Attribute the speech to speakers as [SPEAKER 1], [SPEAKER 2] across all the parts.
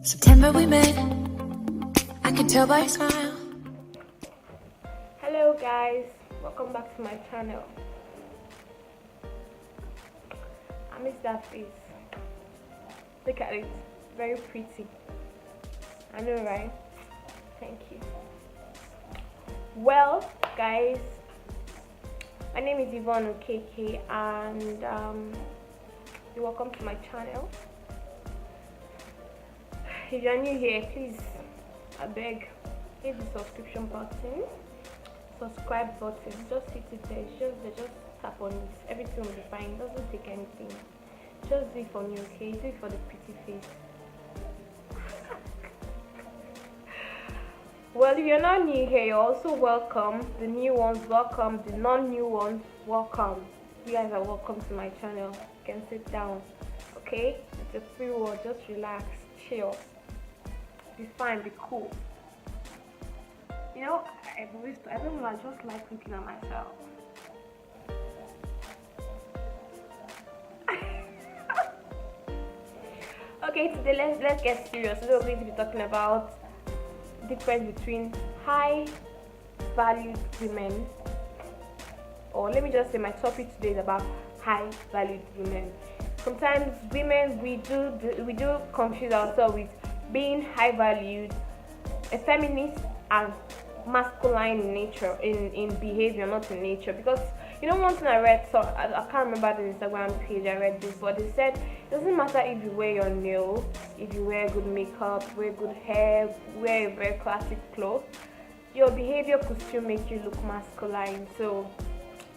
[SPEAKER 1] September we met, I can tell by your smile.
[SPEAKER 2] Hello guys, welcome back to my channel. I miss that face. Look at it, very pretty. I know, right? Thank you. Well guys, my name is Yvonne Okeke and you're welcome to my channel. If you're new here, please, I beg, hit the subscription button, subscribe button, just hit it there, just tap on it, everything will be fine, it doesn't take anything, just do it for me, okay, do it for the pretty face. Well, if you're not new here, you're also welcome. The new ones, welcome. The non-new ones, welcome. You guys are welcome to my channel. You can sit down, okay? It's a free world, just relax, chill. Be fine, be cool. You know, I don't know, I just like looking at myself. Okay, today let's get serious. Today we're going to be talking about the difference between high valued women, or let me just say my topic today is about high valued women. Sometimes women we do confuse ourselves with being high valued, effeminate and masculine in nature, in behavior, not in nature. Because you know, one thing I read, so I can't remember the Instagram page I read this, but they said it doesn't matter if you wear your nails, if you wear good makeup, wear good hair, wear a very classic clothes, your behavior could still make you look masculine. So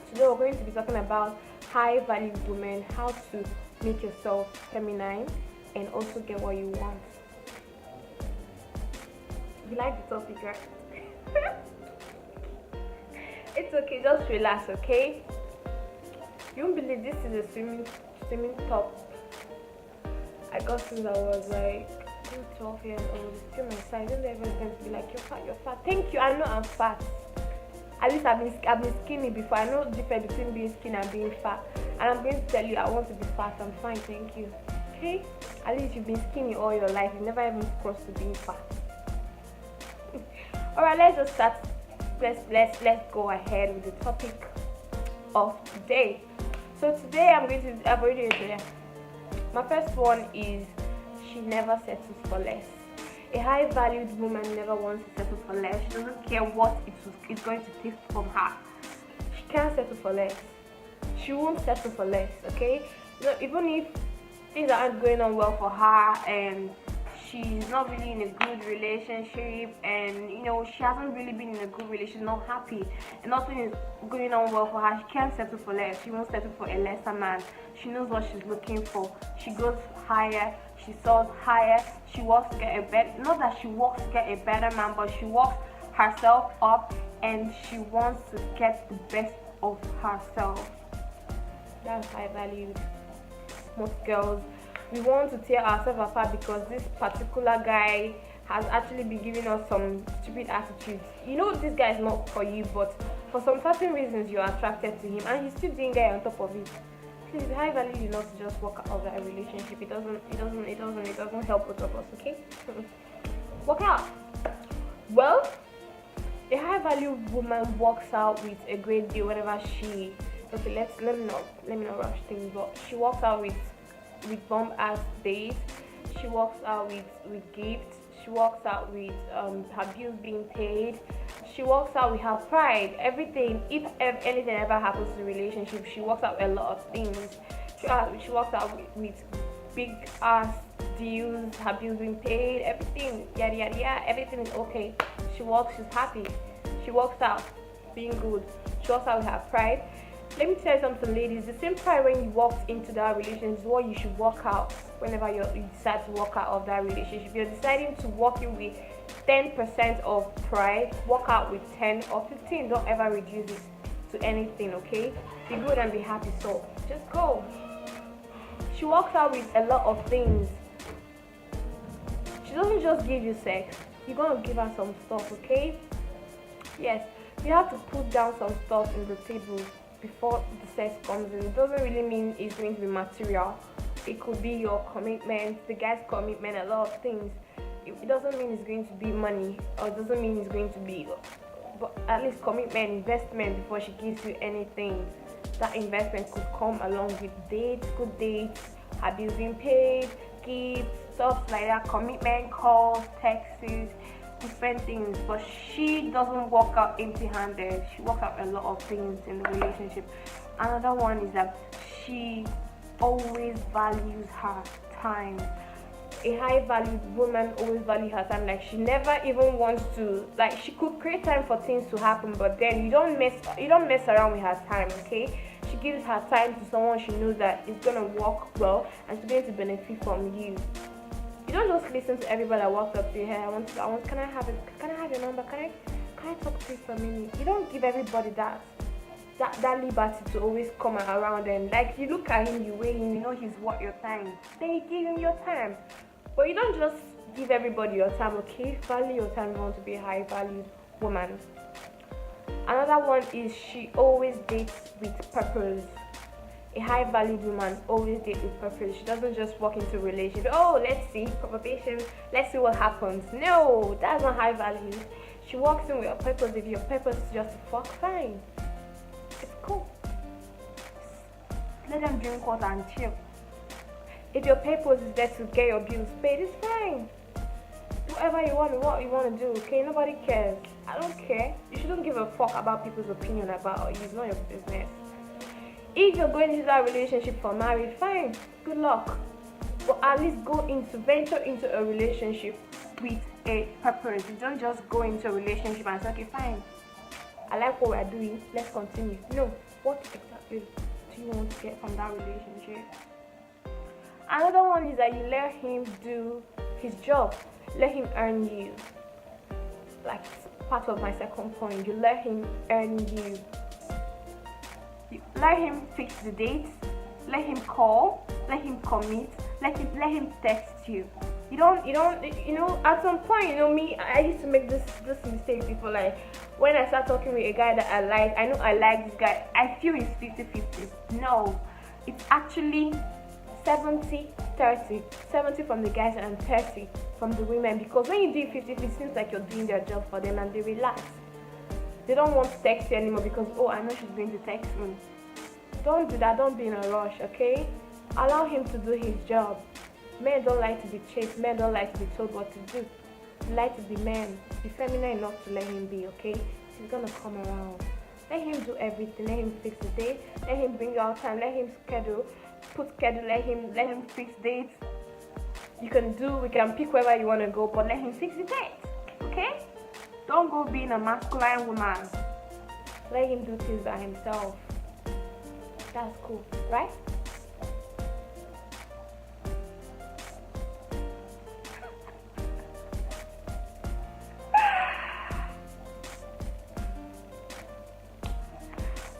[SPEAKER 2] today we're going to be talking about high valued women, how to make yourself feminine and also get what you want. You like the topic, right? It's okay, just relax, okay? You won't believe this is a swimming top I got since I was like 12 years old. It's still my size. Don't ever going to be like, you're fat. Thank you, I know I'm fat. At least I've been skinny before. I know the difference between being skinny and being fat. And I'm going to tell you, I want to be fat. I'm fine, thank you. Okay? At least you've been skinny all your life. You never even crossed to being fat. Alright, let's just start. Let's go ahead with the topic of today. So today I've already introduced. My first one is she never settles for less. A high valued woman never wants to settle for less. She doesn't care what it's going to take from her. She can't settle for less. She won't settle for less, okay? You know, even if things aren't going on well for her and she's not really in a good relationship, and you know, she hasn't really been in a good relationship, not happy, and nothing is going on well for her, she can't settle for less. She won't settle for a lesser man. She knows what she's looking for. She goes higher, she soars higher, she works to get a better, not that she works to get a better man, but she works herself up and she wants to get the best of herself. That's high valued. Most girls, we want to tear ourselves apart because this particular guy has actually been giving us some stupid attitudes. You know, this guy is not for you, but for some certain reasons you're attracted to him and he's still doing guy on top of it. Please, high value is not to just walk out of that relationship. It doesn't help both of us, okay? Walk out. Well, a high value woman walks out with a great deal whenever she, okay, let me not rush things, but she walks out with bomb ass dates. She walks out with gifts. She walks out with her bills being paid. She walks out with her pride. Everything. If anything ever happens to the relationship, she walks out with a lot of things. She walks out with big ass deals. Her bills being paid. Everything. Yada yada yada. Everything is okay. She walks. She's happy. She walks out being good. She walks out with her pride. Let me tell you something, ladies. The same pride when you walked into that relationship is what you should walk out whenever you decide to walk out of that relationship. If you're deciding to walk in with 10% of pride, walk out with 10 or 15. Don't ever reduce it to anything, okay? Be good and be happy. So just go. She walks out with a lot of things. She doesn't just give you sex. You're gonna give her some stuff, okay? Yes. you have to put down some stuff in the table before the sex comes in. It doesn't really mean it's going to be material. It could be your commitment, the guy's commitment, a lot of things. It doesn't mean it's going to be money, or it doesn't mean it's going to be, but at least commitment, investment before she gives you anything. That investment could come along with dates, good dates, her bills being paid, gifts, stuff like that, commitment, calls, texts, different things. But she doesn't walk out empty-handed. She walks out a lot of things in the relationship. Another one is that she always values her time. A high valued woman always values her time. Like, she never even wants to, like, she could create time for things to happen, but then you don't mess around with her time, okay? She gives her time to someone she knows that is gonna work well and she's going to benefit from you. You don't just listen to everybody that walks up to you. Hey, I want can I have your number? Can I talk to you for a minute? You don't give everybody that liberty to always come around, and like, you look at him, you weigh him, you know he's worth your time, then you give him your time. But you don't just give everybody your time, okay? Value your time if you want to be a high valued woman. Another one is she always dates with purpose. A high valued woman always dates with purpose. She doesn't just walk into a relationship, oh, let's see, probation, let's see what happens. No, that's not high value. She walks in with a purpose. If your purpose is just to fuck, fine. It's cool. Let them drink water and chill. If your purpose is there to get your bills paid, it's fine. Whatever you want, what you want to do, okay? Nobody cares. I don't care. You shouldn't give a fuck about people's opinion about you. It's not your business. If you're going into that relationship for marriage, fine. Good luck. But at least venture into a relationship with a purpose. You don't just go into a relationship and say, okay, fine, I like what we're doing, let's continue. No, what exactly do you want to get from that relationship? Another one is that you let him do his job. Let him earn you. Like, part of my second point, you let him earn you. You let him fix the dates, let him call, let him commit, let him text you. You don't, at some point, me, I used to make this mistake before. Like, when I start talking with a guy that I know I like this guy, I feel it's 50-50. No, it's actually 70-30. 70 from the guys and 30 from the women. Because when you do 50, it seems like you're doing their job for them and they relax. They don't want to text you anymore because, oh, I know she's going to text me. Don't do that. Don't be in a rush, okay? Allow him to do his job. Men don't like to be chased. Men don't like to be told what to do. They like to be men. Be feminine enough to let him be, okay? He's gonna come around. Let him do everything. Let him fix the date. Let him bring out time. Let him put schedule. Let him fix dates. We can pick wherever you want to go, but let him fix the dates, okay? Don't go being a masculine woman. Let him do things by himself. That's cool, right?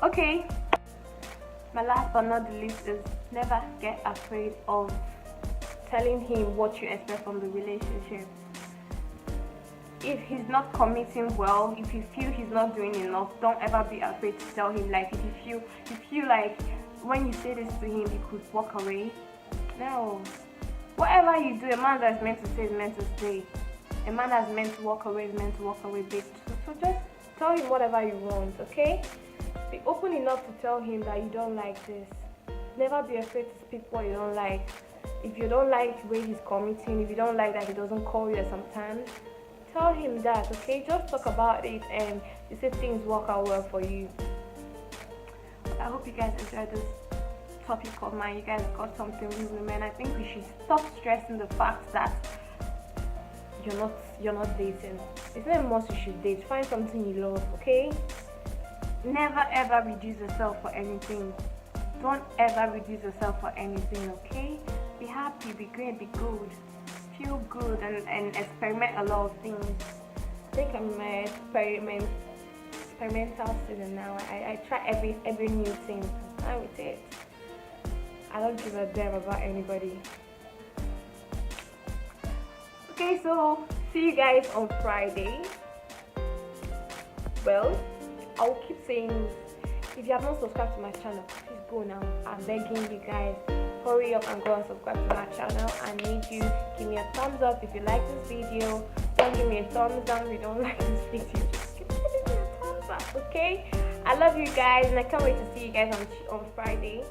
[SPEAKER 2] Okay, my last but not the least is never get afraid of telling him what you expect from the relationship. If he's not committing well, if you feel he's not doing enough, don't ever be afraid to tell him. Like, if you feel like when you say this to him, he could walk away. No. Whatever you do, a man that's meant to stay is meant to stay. A man that's meant to walk away is meant to walk away, babe. So just tell him whatever you want, okay? Be open enough to tell him that you don't like this. Never be afraid to speak what you don't like. If you don't like the way he's committing, if you don't like that he doesn't call you sometimes, tell him that, okay? Just talk about it and you see things work out well for you. I hope you guys enjoyed this topic of mine. You guys got something with women. I think we should stop stressing the fact that you're not dating. It's not a must you should date. Find something you love, okay? Never ever reduce yourself for anything. Don't ever reduce yourself for anything, okay? Be happy, be great, be good. Feel good and experiment a lot of things. I think I'm in my experimental season now. I try every new thing. I'm with it. I don't give a damn about anybody. Okay, so see you guys on Friday. Well, I will keep saying this. If you have not subscribed to my channel, please go now. I'm begging you guys. Hurry up and go and subscribe to my channel. I need you. Give me a thumbs up if you like this video. Don't give me a thumbs down if you don't like this video. Just give me a thumbs up, okay? I love you guys, and I can't wait to see you guys on Friday.